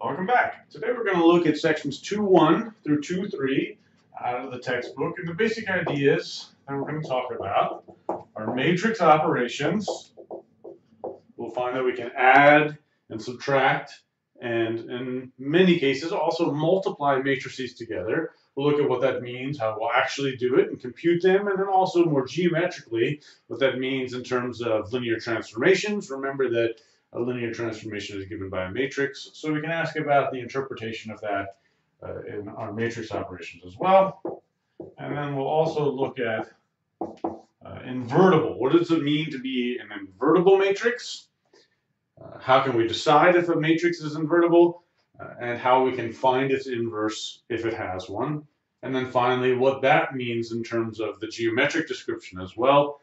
Welcome back. Today we're going to look at sections 2.1 through 2.3 out of the textbook, and the basic ideas that we're going to talk about are matrix operations. We'll find that we can add and subtract, and in many cases also multiply matrices together. We'll look at what that means, how we'll actually do it and compute them, and then also more geometrically what that means in terms of linear transformations. Remember that a linear transformation is given by a matrix, so we can ask about the interpretation of that in our matrix operations as well. And then we'll also look at invertible. What does it mean to be an invertible matrix? How can we decide if a matrix is invertible? And how we can find its inverse if it has one. And then finally, what that means in terms of the geometric description as well,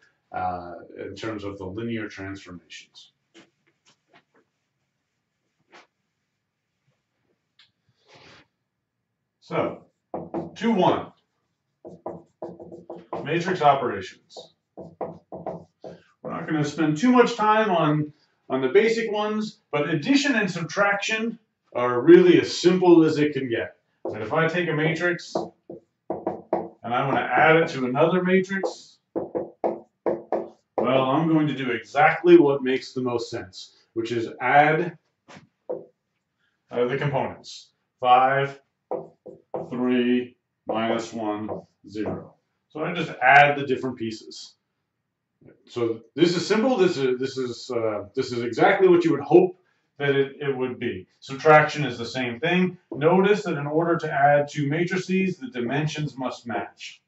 in terms of the linear transformations. So, 2.1, matrix operations. We're not going to spend too much time on the basic ones, but addition and subtraction are really as simple as it can get. And if I take a matrix and I want to add it to another matrix, well, I'm going to do exactly what makes the most sense, which is add the components. 5, 3, minus 1, 0. So I just add the different pieces. So this is simple. This is exactly what you would hope that it would be. Subtraction is the same thing. Notice that in order to add two matrices, the dimensions must match.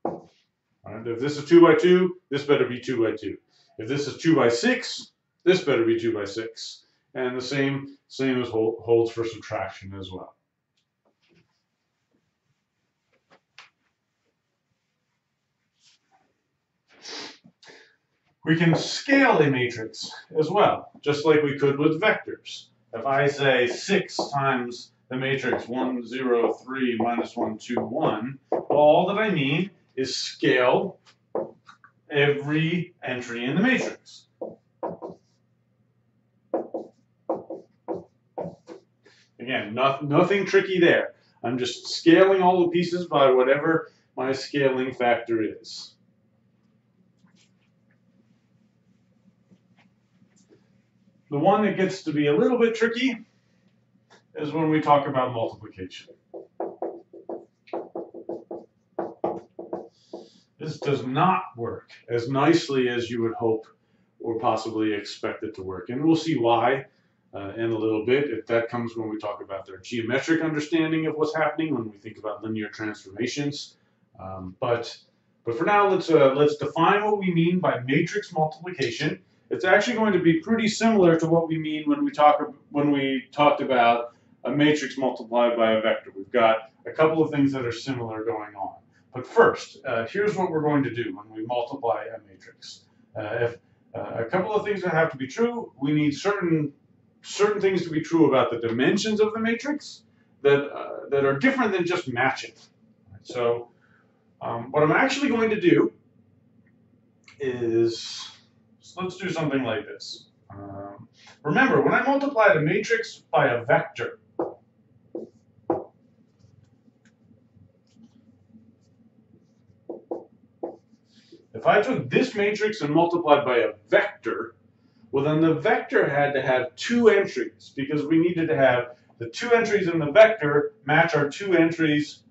Right, if this is 2 by 2, this better be 2 by 2. If this is 2 by 6, this better be 2 by 6. And the same as holds for subtraction as well. We can scale a matrix as well, just like we could with vectors. If I say 6 times the matrix 1, 0, 3, minus 1, 2, 1, all that I mean is scale every entry in the matrix. Again, nothing tricky there. I'm just scaling all the pieces by whatever my scaling factor is. The one that gets to be a little bit tricky is when we talk about multiplication. This does not work as nicely as you would hope or possibly expect it to work. And we'll see why in a little bit. That comes when we talk about their geometric understanding of what's happening, when we think about linear transformations. But for now, let's define what we mean by matrix multiplication. It's actually going to be pretty similar to what we mean when we talked about a matrix multiplied by a vector. We've got a couple of things that are similar going on. But first, here's what we're going to do when we multiply a matrix. If a couple of things that have to be true, we need certain things to be true about the dimensions of the matrix that are different than just matching. So what I'm actually going to do is, let's do something like this. Remember, when I multiplied a matrix by a vector, if I took this matrix and multiplied by a vector, well, then the vector had to have two entries, because we needed to have the two entries in the vector match our two entries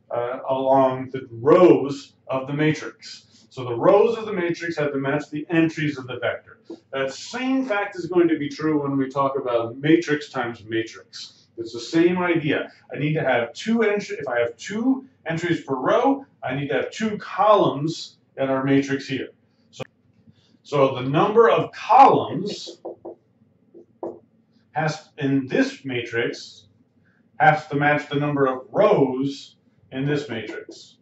along the rows of the matrix. So the rows of the matrix have to match the entries of the vector. That same fact is going to be true when we talk about matrix times matrix. It's the same idea. I need to have two entries. If I have two entries per row, I need to have two columns in our matrix here. So the number of columns in this matrix has to match the number of rows in this matrix.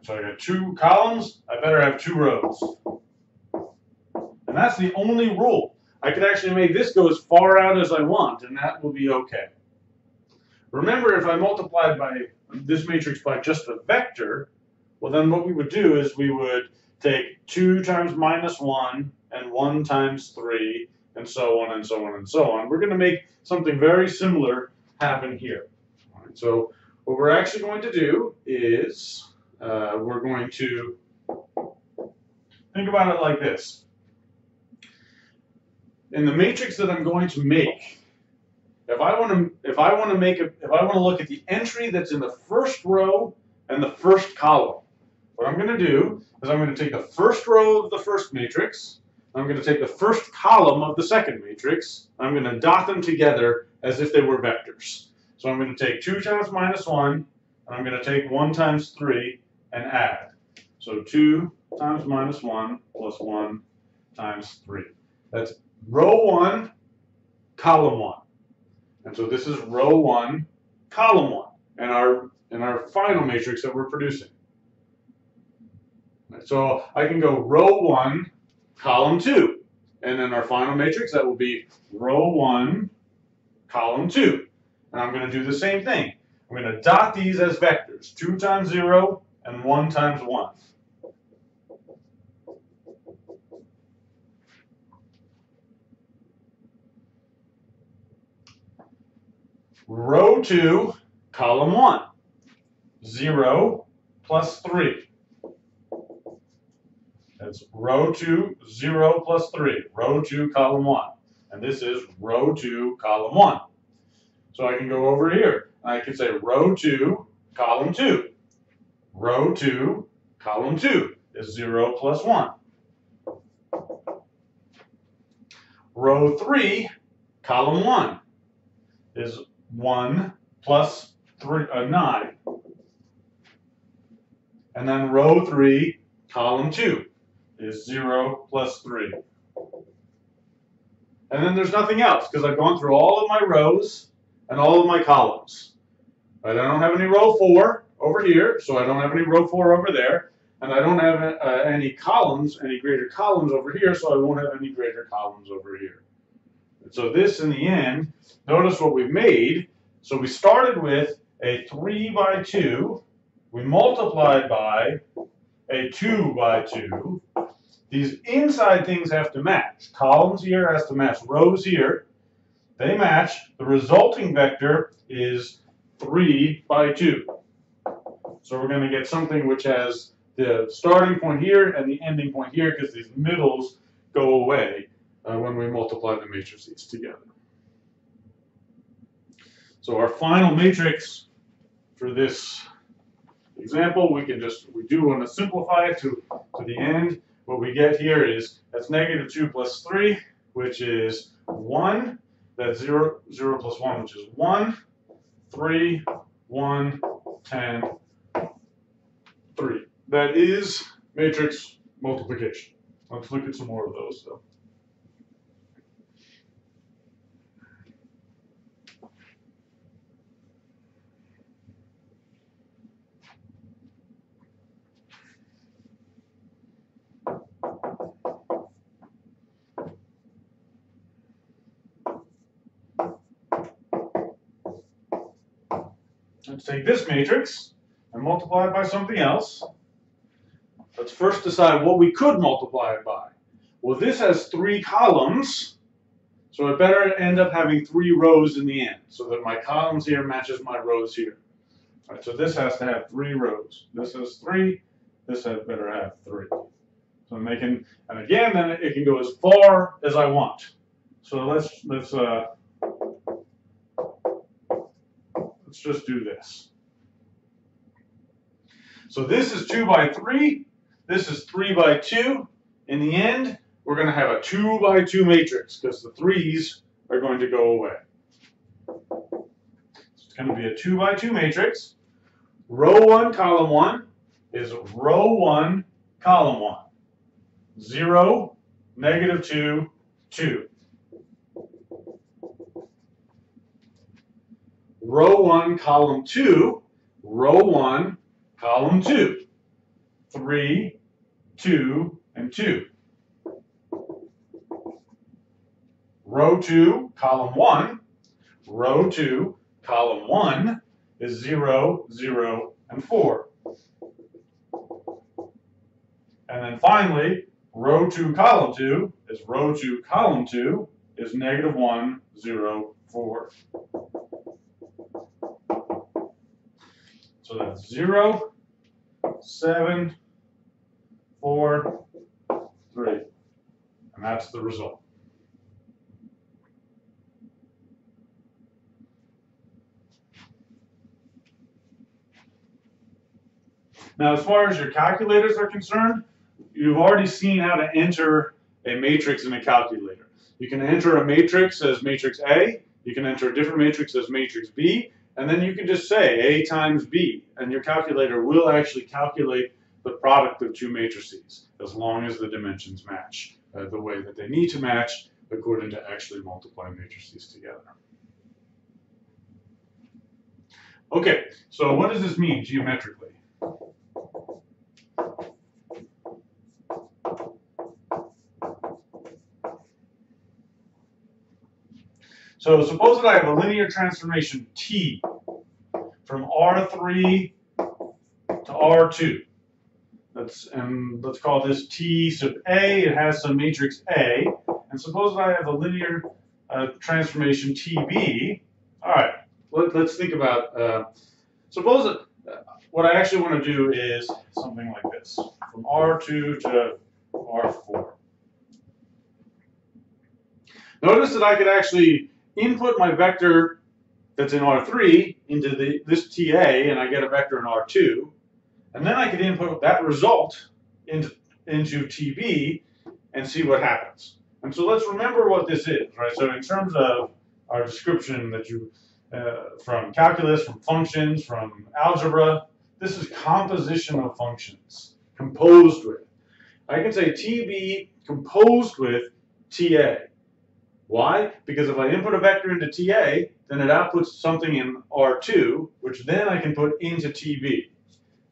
So I got two columns, I better have two rows. And that's the only rule. I could actually make this go as far out as I want, and that will be okay. Remember, if I multiplied by this matrix by just a vector, well, then what we would do is we would take 2 times minus 1 and 1 times 3 and so on and so on and so on. We're going to make something very similar happen here. All right, so what we're actually going to do is we're going to think about it like this. In the matrix that I'm going to make, if I want to look at the entry that's in the first row and the first column, what I'm going to do is I'm going to take the first row of the first matrix, I'm going to take the first column of the second matrix, and I'm going to dot them together as if they were vectors. So I'm going to take 2 times minus 1, and I'm going to take 1 times 3 and add. So 2 times minus 1 plus 1 times 3. That's row 1, column 1. And so this is row 1, column 1, in our final matrix that we're producing. So I can go row 1, column 2. And in our final matrix, that will be row 1, column 2. And I'm going to do the same thing. I'm going to dot these as vectors, 2 times 0 and 1 times 1. Row 2, column 1, 0 plus 3. That's row 2, 0 plus 3, row 2, column 1. And this is row 2, column 1. So I can go over here. I can say row 2, column 2. Row 2, column 2 is 0 plus 1. Row 3, column 1 is 1 plus 9. And then row 3, column 2 is 0 plus 3. And then there's nothing else because I've gone through all of my rows and all of my columns. But I don't have any row 4 over here, so I don't have any row 4 over there. And I don't have any columns, any greater columns over here, so I won't have any greater columns over here. And so this, in the end, notice what we've made. So we started with a 3 by 2. We multiplied by a 2 by 2. These inside things have to match. Columns here has to match rows here. They match. The resulting vector is 3 by 2. So we're going to get something which has the starting point here and the ending point here because these middles go away when we multiply the matrices together. So our final matrix for this example, we do want to simplify it to the end. What we get here is that's negative 2 plus 3, which is 1. That's 0 plus 1, which is 1. 3, 1, 10, 3. That is matrix multiplication. Let's look at some more of those, though. Let's take this matrix and multiply it by something else. Let's first decide what we could multiply it by. Well, this has 3 columns, so it better end up having 3 rows in the end, so that my columns here matches my rows here. All right, so this has to have 3 rows. This has 3. This had better have 3. So I'm making, and again, then it can go as far as I want. So let's just do this. So this is 2 by 3. This is 3 by 2. In the end, we're going to have a 2 by 2 matrix because the 3's are going to go away. It's going to be a 2 by 2 matrix. Row 1, column 1 is row 1, column 1. 0, negative 2, 2. Row 1, column 2, row 1, column 2. 3, 2, and 2. Row 2, column 1, row 2, column 1 is 0, 0, and 4. And then finally, row 2, column 2 is row 2, column 2 is -1, 0, 4. So that's 0, 7, 4, 3. And that's the result. Now, as far as your calculators are concerned, you've already seen how to enter a matrix in a calculator. You can enter a matrix as matrix A, you can enter a different matrix as matrix B, and then you can just say A times B, and your calculator will actually calculate the product of two matrices, as long as the dimensions match the way that they need to match according to actually multiplying matrices together. Okay, so what does this mean geometrically? So suppose that I have a linear transformation T from R3 to R2. Let's call this T sub A. It has some matrix A. And suppose that I have a linear transformation TB. All right, let's think about, suppose that what I actually want to do is something like this, from R2 to R4. Notice that I could actually input my vector that's in R3 into this TA, and I get a vector in R2. And then I could input that result into TB and see what happens. And so let's remember what this is, right? So in terms of our description that you, from calculus, from functions, from algebra, this is composition of functions, composed with. I can say TB composed with TA. Why? Because if I input a vector into TA, then it outputs something in R2, which then I can put into TB.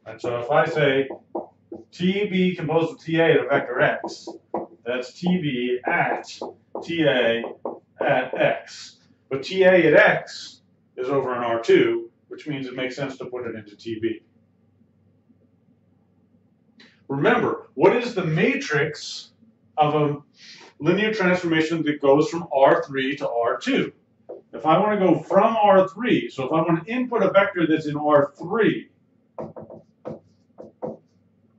And so if I say TB composed with TA at a vector x, that's TB at TA at x. But TA at x is over in R2, which means it makes sense to put it into TB. Remember, what is the matrix of a linear transformation that goes from R3 to R2? If I want to go from R3, so if I want to input a vector that's in R3,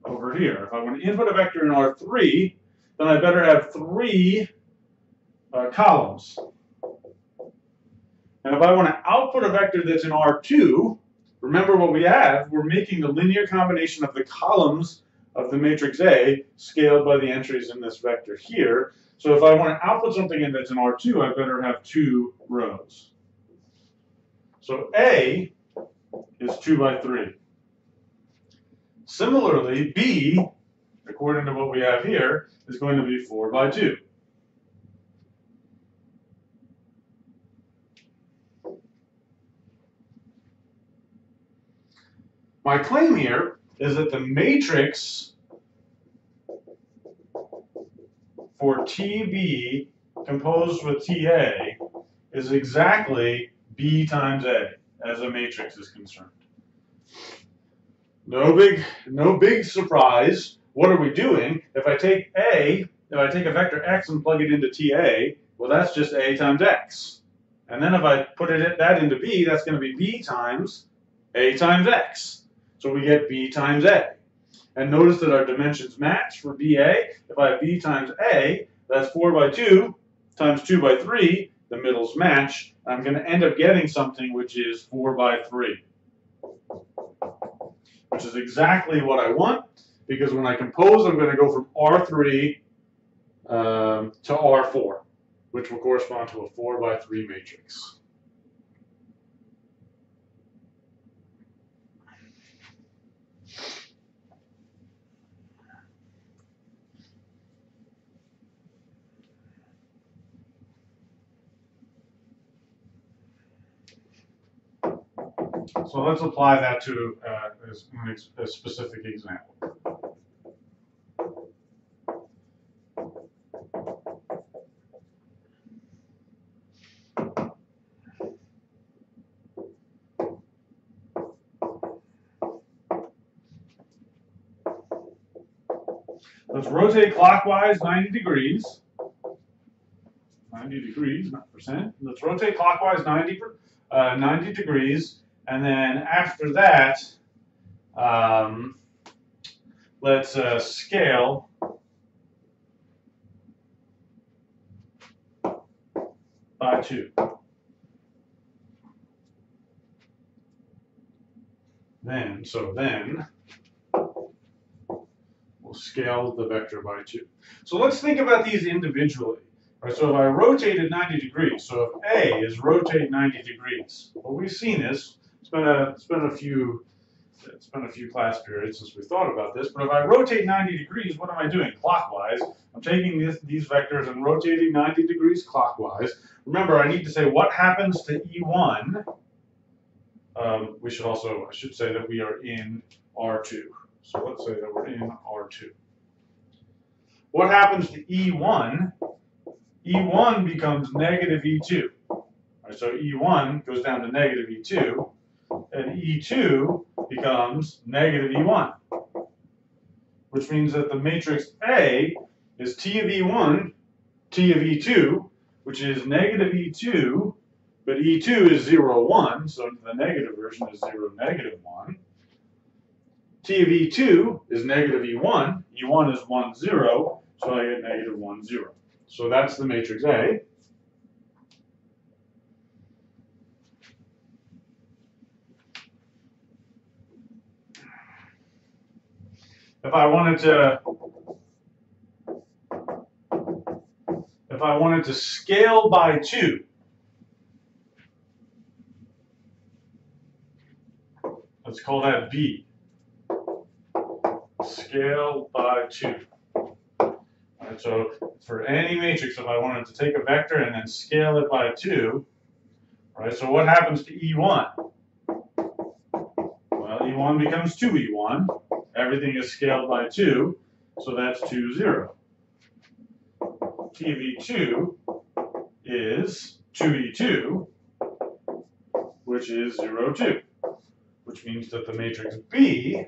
over here, if I want to input a vector in R3, then I better have 3 columns. And if I want to output a vector that's in R2, remember what we have, we're making the linear combination of the columns of the matrix A scaled by the entries in this vector here. So if I want to output something in that's in R2, I better have 2 rows. So A is 2 by 3. Similarly, B, according to what we have here, is going to be 4 by 2. My claim here is that the matrix for TB composed with TA is exactly B times A as a matrix is concerned. No big surprise. What are we doing? If I take a vector x and plug it into TA, well, that's just A times x. And then if I put that into B, that's going to be B times A times x. So we get B times A. And notice that our dimensions match for BA. If I have B times A, that's 4 by 2 times 2 by 3. The middles match. I'm going to end up getting something which is 4 by 3. Which is exactly what I want, because when I compose, I'm going to go from R3 to R4, which will correspond to a 4 by 3 matrix. So let's apply that to a specific example. Let's rotate clockwise 90 degrees. 90 degrees, not percent. Let's rotate clockwise 90 degrees. And then after that, let's scale by 2. Then we'll scale the vector by 2. So let's think about these individually. Right, so if I rotated 90 degrees, so if A is rotate 90 degrees, what we've seen is, it's been a few class periods since we thought about this, but if I rotate 90 degrees, what am I doing? Clockwise. I'm taking these vectors and rotating 90 degrees clockwise. Remember, I need to say what happens to E1. I should say that we are in R2. So let's say that we're in R2. What happens to E1? E1 becomes negative E2. Right, so E1 goes down to negative E2, and E2 becomes negative E1, which means that the matrix A is T of E1, T of E2, which is negative E2, but E2 is 0, 1, so the negative version is 0, negative 1. T of E2 is negative E1, E1 is 1, 0, so I get negative 1, 0. So that's the matrix A. If I wanted to scale by 2, let's call that B. Scale by 2. Right, so for any matrix, if I wanted to take a vector and then scale it by 2, right, so what happens to E1? Well, E1 becomes 2E1. Everything is scaled by 2, so that's 2, 0. T of E2 is 2E2, which is 0, 2, which means that the matrix B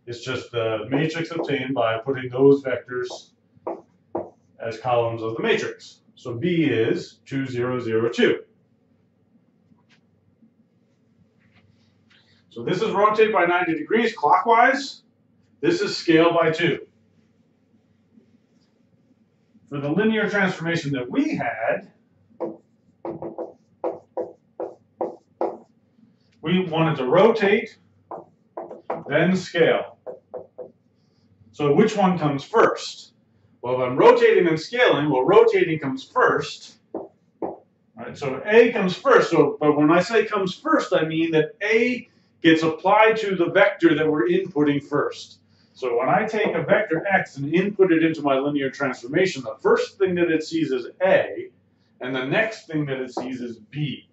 is just the matrix obtained by putting those vectors as columns of the matrix. So B is 2, 0, 0, 2. So this is rotate by 90 degrees clockwise. This is scale by 2. For the linear transformation that we had, we wanted to rotate, then scale. So which one comes first? Well, if I'm rotating and scaling, well, rotating comes first. Right, so A comes first. But when I say comes first, I mean that A gets applied to the vector that we're inputting first. So when I take a vector x and input it into my linear transformation, the first thing that it sees is A, and the next thing that it sees is B.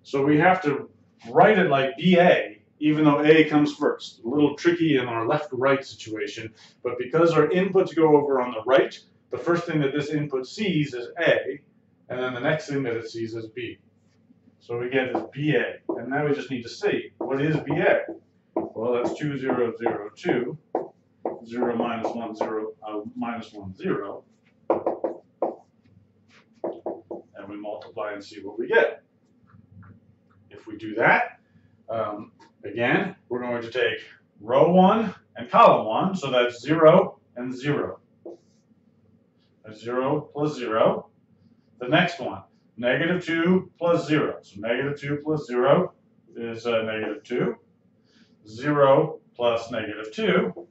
So we have to write it like BA, even though A comes first. A little tricky in our left-right situation, but because our inputs go over on the right, the first thing that this input sees is A, and then the next thing that it sees is B. So we get is BA, and now we just need to see, what is BA? Well, that's 2, 0, 0, 2, 0 minus 1, 0, minus 1, 0, and we multiply and see what we get. If we do that, again, we're going to take row 1 and column 1, so that's 0 and 0. That's 0 plus 0. The next one, negative 2 plus 0. So negative 2 plus 0 is negative 2. 0 plus negative 2,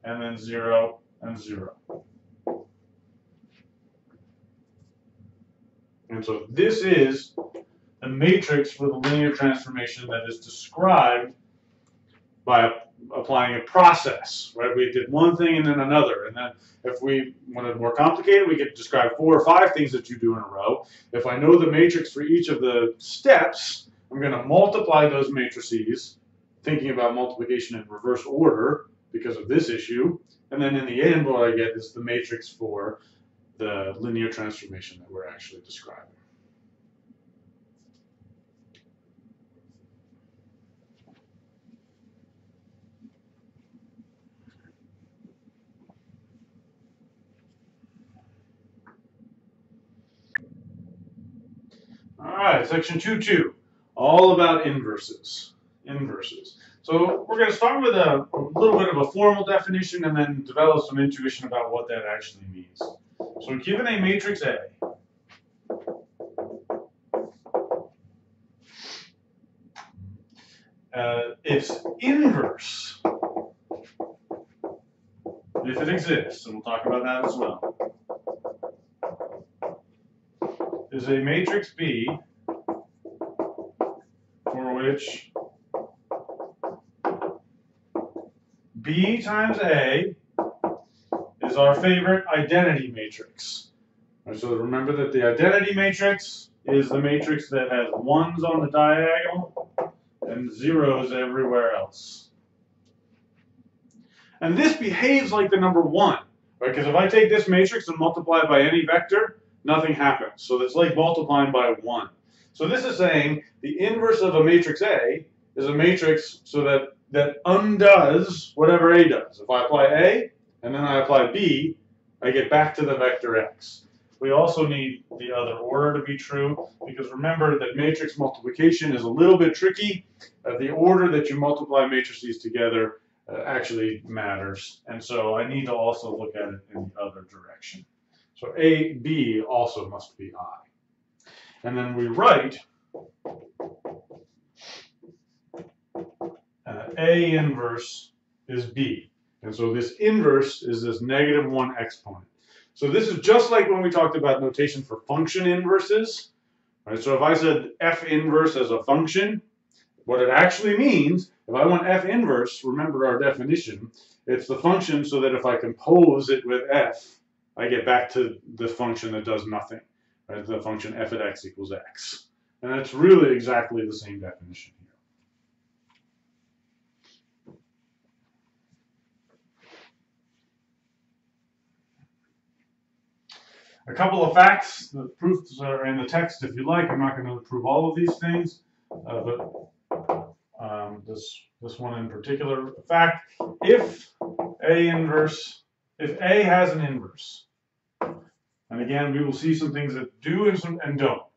and then 0 and 0. And so this is the matrix for the linear transformation that is described by applying a process, right? We did one thing and then another, and then if we wanted more complicated, we could describe 4 or 5 things that you do in a row. If I know the matrix for each of the steps, I'm going to multiply those matrices, thinking about multiplication in reverse order because of this issue, and then in the end, what I get is the matrix for the linear transformation that we're actually describing. All right, section 2.2, all about inverses. Inverses. So we're going to start with a little bit of a formal definition and then develop some intuition about what that actually means. So given a matrix A, its inverse, if it exists, and we'll talk about that as well, is a matrix B for which B times A is our favorite identity matrix. Right, so remember that the identity matrix is the matrix that has ones on the diagonal and zeros everywhere else. And this behaves like the number 1, right? Because if I take this matrix and multiply it by any vector, nothing happens. So it's like multiplying by 1. So this is saying the inverse of a matrix A is a matrix so that undoes whatever A does. If I apply A and then I apply B, I get back to the vector X. We also need the other order to be true, because remember that matrix multiplication is a little bit tricky. The order that you multiply matrices together actually matters. And so I need to also look at it in the other direction. So A, B also must be I. And then we write A inverse is B. And so this inverse is this -1 exponent. So this is just like when we talked about notation for function inverses. Right? So if I said F inverse as a function, what it actually means, if I want F inverse, remember our definition, it's the function so that if I compose it with F, I get back to the function that does nothing. Right? The function f of x equals x. And that's really exactly the same definition here. A couple of facts. The proofs are in the text if you like. I'm not going to prove all of these things, but this one in particular. Fact: if A has an inverse, and again we will see some things that do and don't,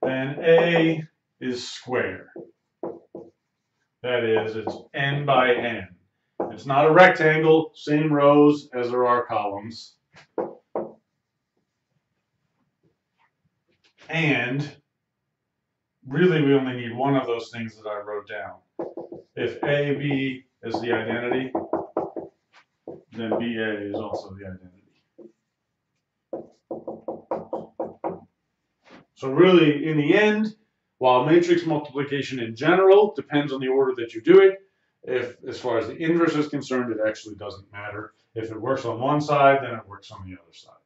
then A is square. That is, it's n by n. It's not a rectangle, same rows as there are columns. And really we only need one of those things that I wrote down. If AB is the identity, then BA is also the identity. So really, in the end, while matrix multiplication in general depends on the order that you do it, as far as the inverse is concerned, it actually doesn't matter. If it works on one side, then it works on the other side.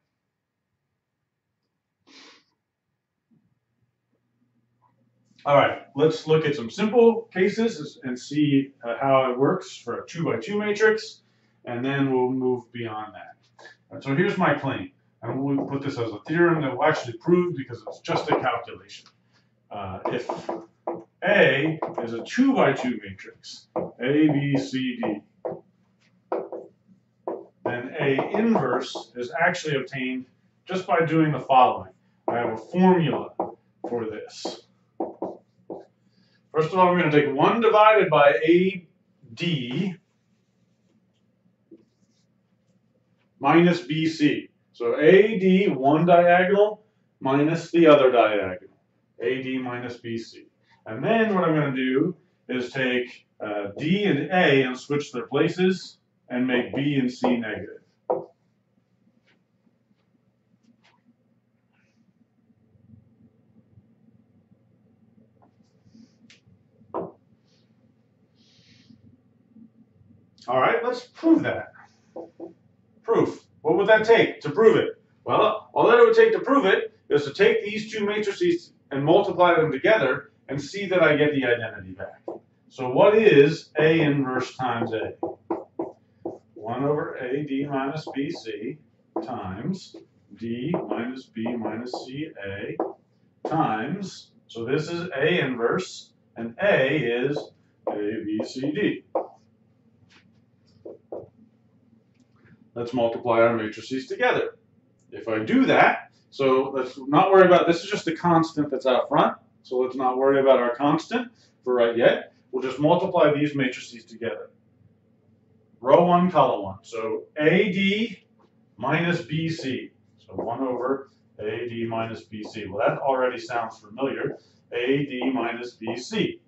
All right, let's look at some simple cases and see how it works for a 2x2 matrix, and then we'll move beyond that. Right, so here's my claim, and we'll put this as a theorem that we'll actually prove because it's just a calculation. If A is a 2x2 matrix, A, B, C, D, then A inverse is actually obtained just by doing the following. I have a formula for this. First of all, I'm going to take 1 divided by AD minus BC. So AD, one diagonal, minus the other diagonal. AD minus BC. And then what I'm going to do is take D and A and switch their places and make B and C negative. All right, let's prove that. Proof. What would that take to prove it? Well, all that it would take to prove it is to take these two matrices and multiply them together and see that I get the identity back. So what is A inverse times A? 1 over AD minus BC times D minus B minus CA times, so this is A inverse, and A is ABCD. Let's multiply our matrices together. If I do that, so let's not worry about, this is just a constant that's out front, so let's not worry about our constant for right yet. We'll just multiply these matrices together. Row 1, column 1. So AD minus BC. So 1 over AD minus BC. Well, that already sounds familiar. AD minus BC.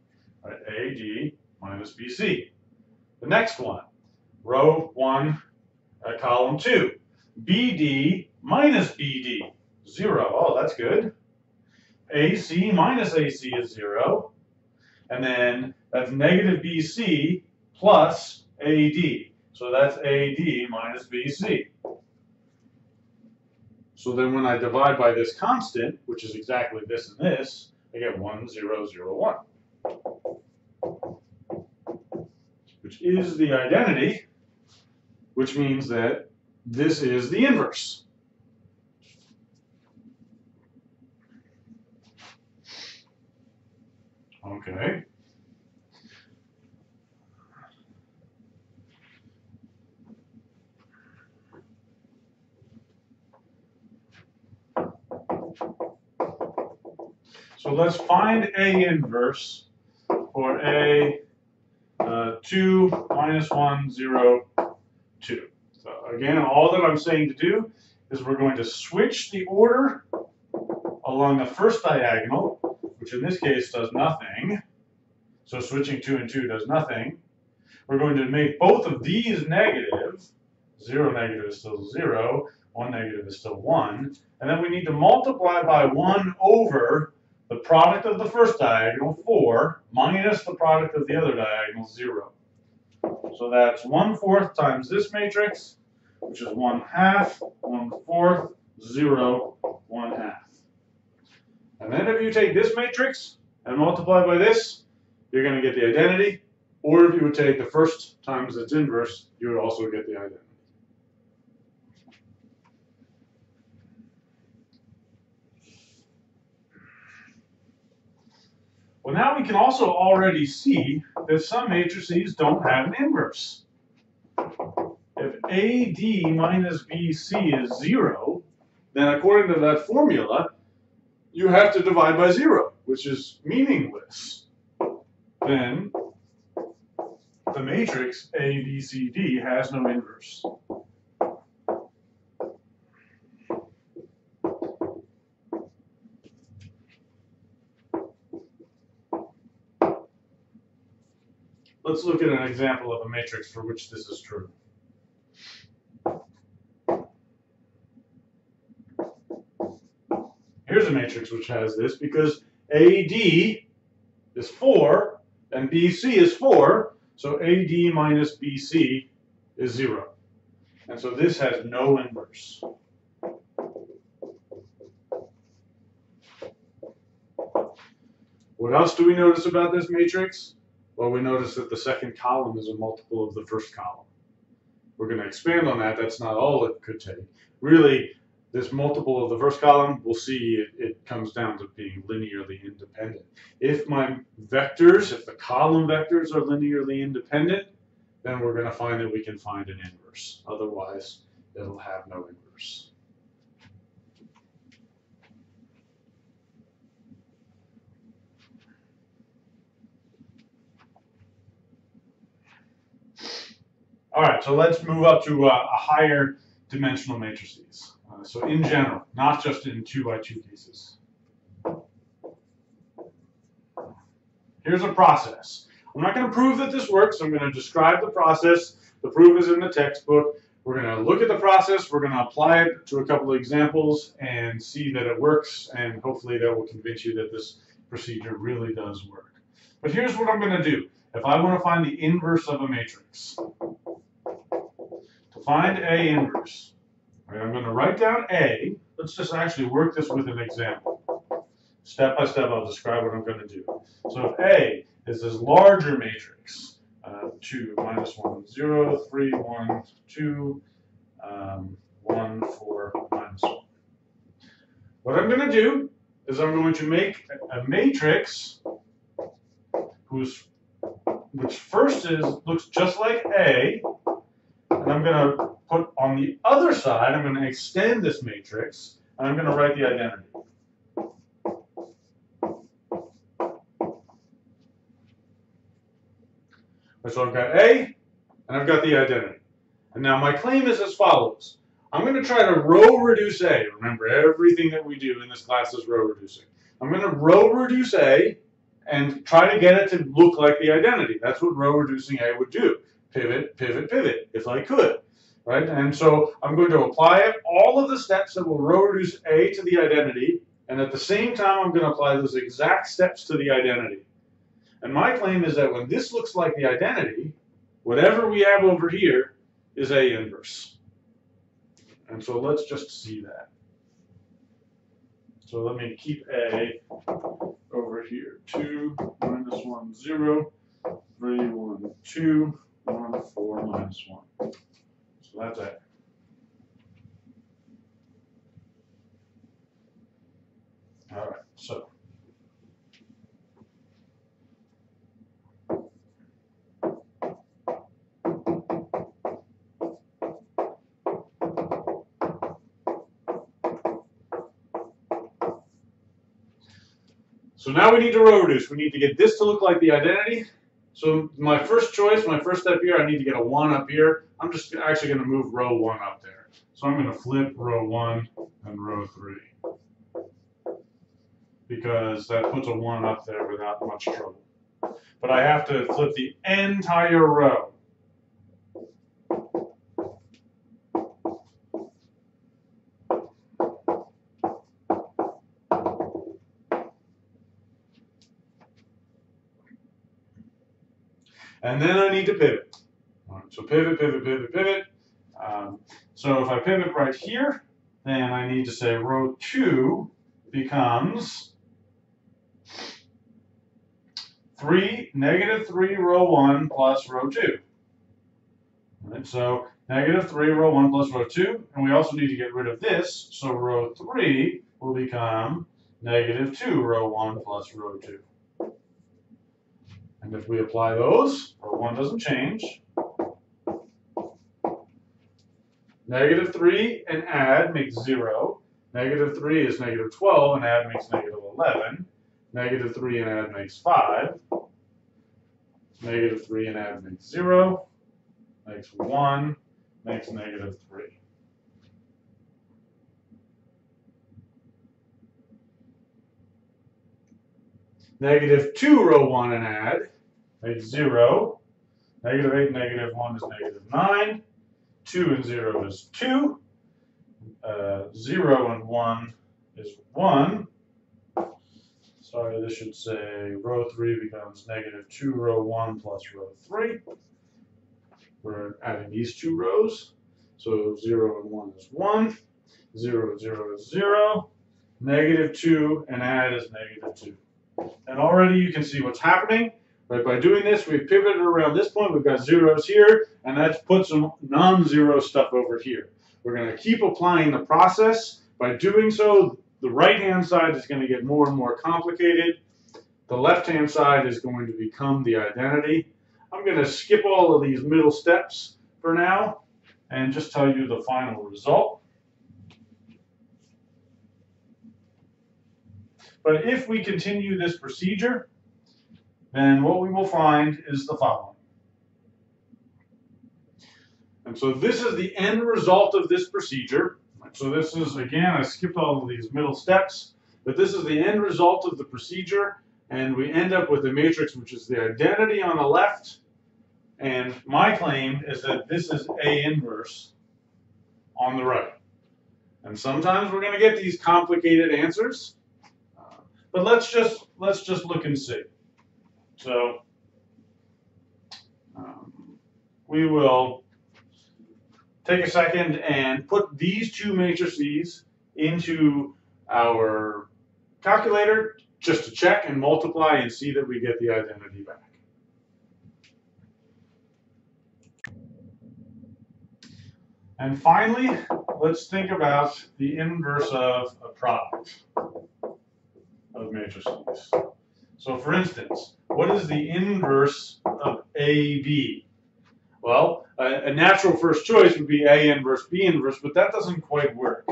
Right? AD minus BC. The next one, row 1, column 2. BD minus BD. 0. Oh, that's good. AC minus AC is 0. And then that's negative BC plus AD. So that's AD minus BC. So then when I divide by this constant, which is exactly this and this, I get 1, 0, 0, 1. Which is the identity, which means that this is the inverse. Okay. So let's find A inverse for A 2, minus 1, 0, 2. So again, all that I'm saying to do is we're going to switch the order along the first diagonal, which in this case does nothing. So switching 2 and 2 does nothing. We're going to make both of these negative. 0 negative is still 0. 1 negative is still 1. And then we need to multiply by 1 over the product of the first diagonal, 4, minus the product of the other diagonal, 0. So that's 1/4 times this matrix, which is 1/2, 1/4, 0, 1/2. And then if you take this matrix and multiply by this, you're going to get the identity. Or if you would take the first times its inverse, you would also get the identity. Well, now we can also already see that some matrices don't have an inverse. If AD minus BC is 0, then according to that formula, you have to divide by 0, which is meaningless. Then the matrix ABCD has no inverse. Let's look at an example of a matrix for which this is true. Here's a matrix which has this because AD is 4 and BC is 4, so AD minus BC is 0. And so this has no inverse. What else do we notice about this matrix? Well, we notice that the second column is a multiple of the first column. We're going to expand on that. That's not all it could take. Really, this multiple of the first column, we'll see it comes down to being linearly independent. If my vectors, if the column vectors are linearly independent, then we're going to find that we can find an inverse. Otherwise, it'll have no inverse. All right, so let's move up to a higher dimensional matrices. So in general, not just in 2x2 cases. Here's a process. I'm not going to prove that this works. I'm going to describe the process. The proof is in the textbook. We're going to look at the process. We're going to apply it to a couple of examples and see that it works. And hopefully that will convince you that this procedure really does work. But here's what I'm going to do. If I want to find the inverse of a matrix, to find A inverse, right, I'm going to write down A. Let's just actually work this with an example. Step by step, I'll describe what I'm going to do. So if A is this larger matrix, 2, minus 1, 0, 3, 1, 2, 1, 4, minus 1. What I'm going to do is I'm going to make a matrix which first looks just like A, and I'm going to put on the other side, I'm going to extend this matrix, and I'm going to write the identity. So I've got A, and I've got the identity. And now my claim is as follows. I'm going to try to row reduce A. Remember, everything that we do in this class is row reducing. I'm going to row reduce A and try to get it to look like the identity. That's what row reducing A would do. Pivot, pivot, pivot, if I could. Right? And so I'm going to apply all of the steps that will row reduce A to the identity, and at the same time I'm going to apply those exact steps to the identity. And my claim is that when this looks like the identity, whatever we have over here is A inverse. And so let's just see that. So let me keep A over here. 2, minus 1, 0, 3, 1, 2, 1, 4, minus 1. So that's A. All right, so. So now we need to row reduce. We need to get this to look like the identity. So my first choice, my first step here, I need to get a 1 up here. I'm just actually going to move row 1 up there. So I'm going to flip row 1 and row 3. Because that puts a 1 up there without much trouble. But I have to flip the entire row. And then I need to pivot. All right, so pivot, pivot, pivot, pivot. So if I pivot right here, then I need to say row 2 becomes negative 3 row 1 plus row 2. All right, so negative 3 row 1 plus row 2. And we also need to get rid of this. So row 3 will become negative 2 row 1 plus row 2. And if we apply those, row 1 doesn't change. Negative 3 and add makes 0. Negative 3 is negative 12 and add makes negative 11. Negative 3 and add makes 5. Negative 3 and add makes 0. Makes 1. Makes negative 3. Negative 2 row 1 and add makes 0. Negative 8 and negative 1 is negative 9. 2 and 0 is 2. 0 and 1 is 1. Sorry, this should say row 3 becomes negative 2 row 1 plus row 3. We're adding these two rows. So 0 and 1 is 1. 0, 0 is 0. Negative 2 and add is negative 2. And already you can see what's happening. Right, by doing this, we've pivoted around this point. We've got zeros here, and that's put some non-zero stuff over here. We're going to keep applying the process. By doing so, the right-hand side is going to get more and more complicated. The left-hand side is going to become the identity. I'm going to skip all of these middle steps for now and just tell you the final result. But if we continue this procedure, then what we will find is the following. And so this is the end result of this procedure. So this is, again, I skipped all of these middle steps, but this is the end result of the procedure, and we end up with a matrix which is the identity on the left, and my claim is that this is A inverse on the right. And sometimes we're going to get these complicated answers, but let's just look and see. So we will take a second and put these two matrices into our calculator just to check and multiply and see that we get the identity back. And finally, let's think about the inverse of a product of matrices. So for instance, what is the inverse of AB? Well, a natural first choice would be A inverse, B inverse, but that doesn't quite work.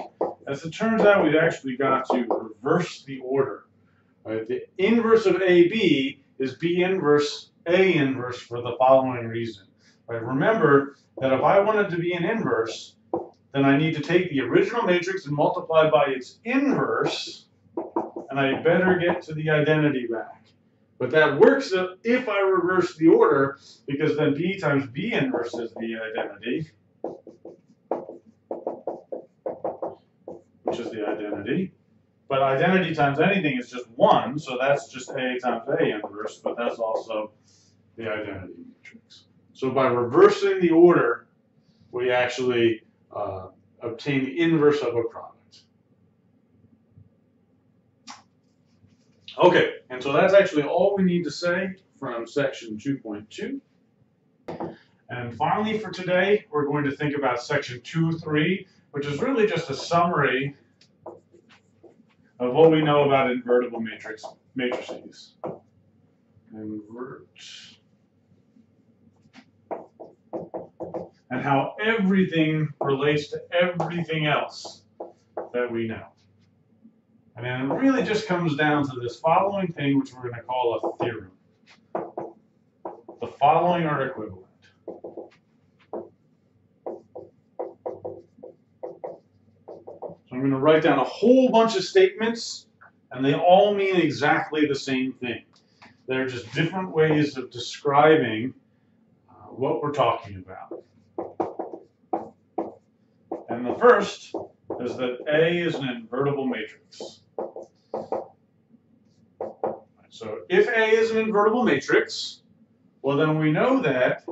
As it turns out, we've actually got to reverse the order. Right? The inverse of AB is B inverse A inverse for the following reason. Right? Remember that if I wanted to be an inverse, then I need to take the original matrix and multiply by its inverse, and I better get to the identity back. But that works if I reverse the order, because then B times B inverse is the identity, which is the identity. But identity times anything is just 1, so that's just A times A inverse, but that's also the identity matrix. So by reversing the order, we actually obtain the inverse of a product. Okay, and so that's actually all we need to say from section 2.2. And finally for today, we're going to think about section 2.3, which is really just a summary of what we know about invertible matrices. Invert. And how everything relates to everything else that we know. And then it really just comes down to this following thing, which we're going to call a theorem. The following are equivalent. So I'm going to write down a whole bunch of statements, and they all mean exactly the same thing. They're just different ways of describing what we're talking about. And the first is that A is an invertible matrix. So if A is an invertible matrix, well then we know that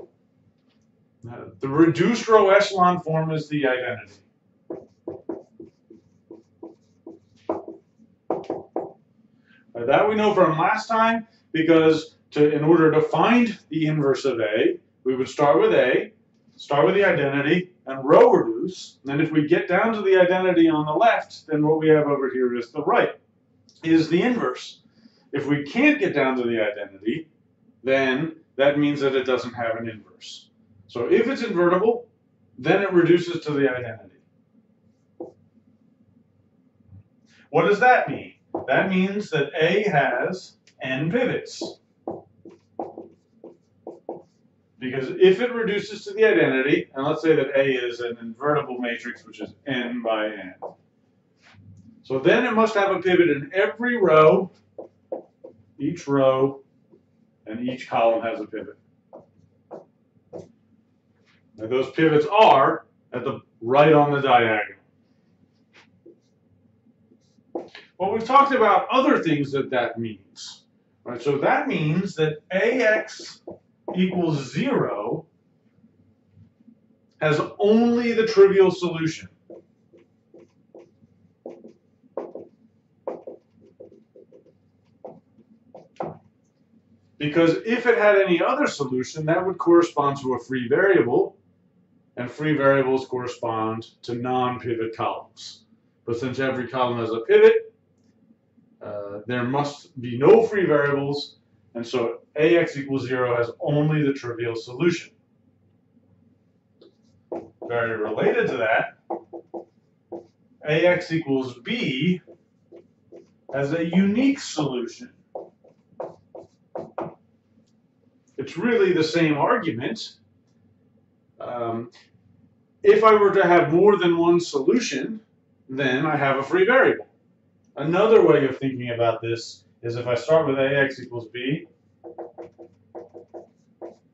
the reduced row echelon form is the identity. That we know from last time, because in order to find the inverse of A, we would start with A, start with the identity, and row reduce. And then if we get down to the identity on the left, then what we have over here is the right, is the inverse. If we can't get down to the identity, then that means that it doesn't have an inverse. So if it's invertible, then it reduces to the identity. What does that mean? That means that A has n pivots. Because if it reduces to the identity, and let's say that A is an invertible matrix, which is n by n. So then it must have a pivot in every row, each row, and each column has a pivot. And those pivots are at the right on the diagonal. Well, we've talked about other things that means. Right? So that means that AX equals 0 has only the trivial solution. Because if it had any other solution, that would correspond to a free variable, and free variables correspond to non-pivot columns. But since every column has a pivot, there must be no free variables, and so AX equals 0 has only the trivial solution. Very related to that, AX equals B has a unique solution. It's really the same argument. If I were to have more than one solution, then I have a free variable. Another way of thinking about this is if I start with AX equals B,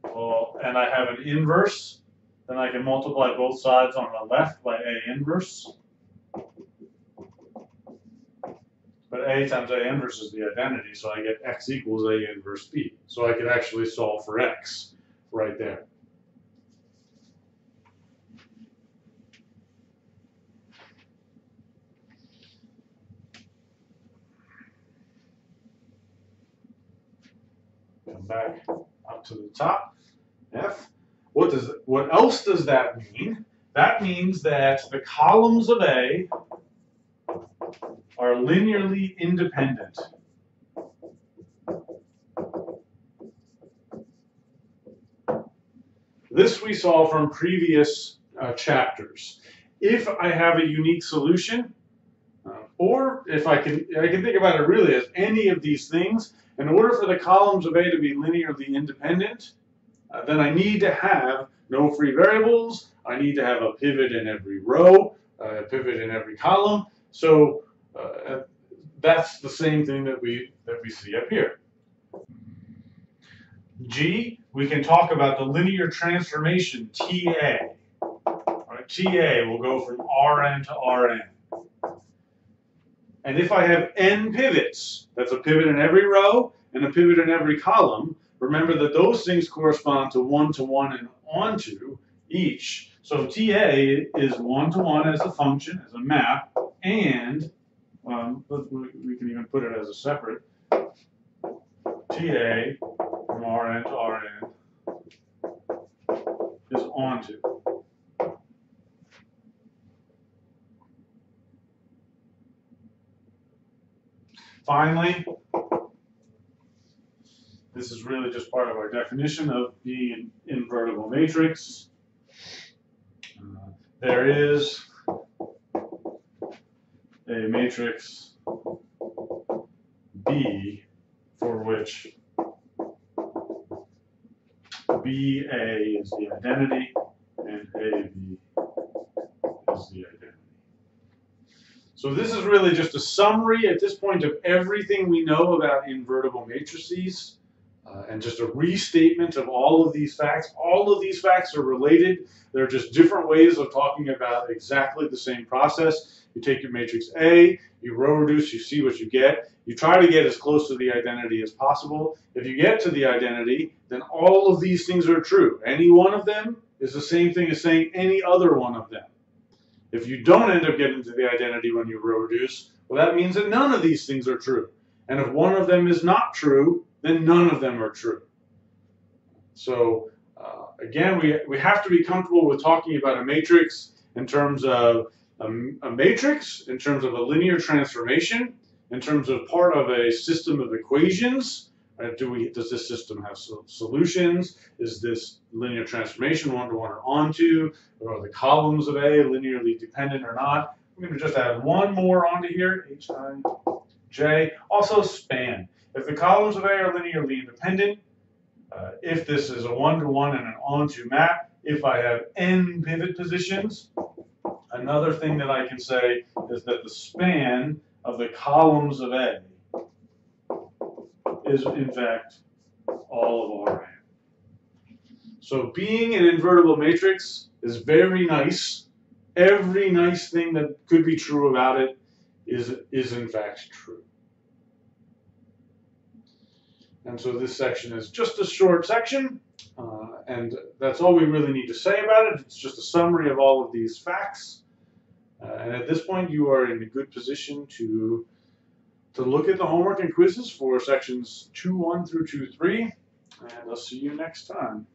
well, and I have an inverse, then I can multiply both sides on the left by A inverse. But A times A inverse is the identity, so I get X equals A inverse B. So I could actually solve for X right there. Come back up to the top, F. What else does that mean? That means that the columns of A are linearly independent. This we saw from previous chapters. If I have a unique solution, or if I can think about it really as any of these things, in order for the columns of A to be linearly independent, then I need to have no free variables. I need to have a pivot in every row, a pivot in every column. So that's the same thing that we see up here. G, we can talk about the linear transformation TA. Right, TA will go from Rn to Rn. And if I have n pivots, that's a pivot in every row and a pivot in every column, remember that those things correspond to 1 to 1 and onto each. So TA is 1 to 1 as a function, as a map, and we can even put it as a separate. TA from Rn to Rn is onto. Finally, this is really just part of our definition of being an invertible matrix. There is a matrix B for which BA is the identity and AB is the identity. So this is really just a summary at this point of everything we know about invertible matrices, and just a restatement of all of these facts. All of these facts are related. They're just different ways of talking about exactly the same process. You take your matrix A, you row reduce, you see what you get. You try to get as close to the identity as possible. If you get to the identity, then all of these things are true. Any one of them is the same thing as saying any other one of them. If you don't end up getting to the identity when you row reduce, well, that means that none of these things are true. And if one of them is not true, then none of them are true. So again, we have to be comfortable with talking about a matrix in terms of a matrix, in terms of a linear transformation, in terms of part of a system of equations. Does this system have solutions? Is this linear transformation one-to-one or onto? Or are the columns of A linearly dependent or not? I'm going to just add one more onto here, Hij. Also span. If the columns of A are linearly independent, if this is a one-to-one and an onto map, if I have n pivot positions, another thing that I can say is that the span of the columns of A is in fact all of Rn. So being an invertible matrix is very nice. Every nice thing that could be true about it is in fact true. And so this section is just a short section, and that's all we really need to say about it. It's just a summary of all of these facts. And at this point, you are in a good position to look at the homework and quizzes for sections 2.1 through 2.3, and I'll see you next time.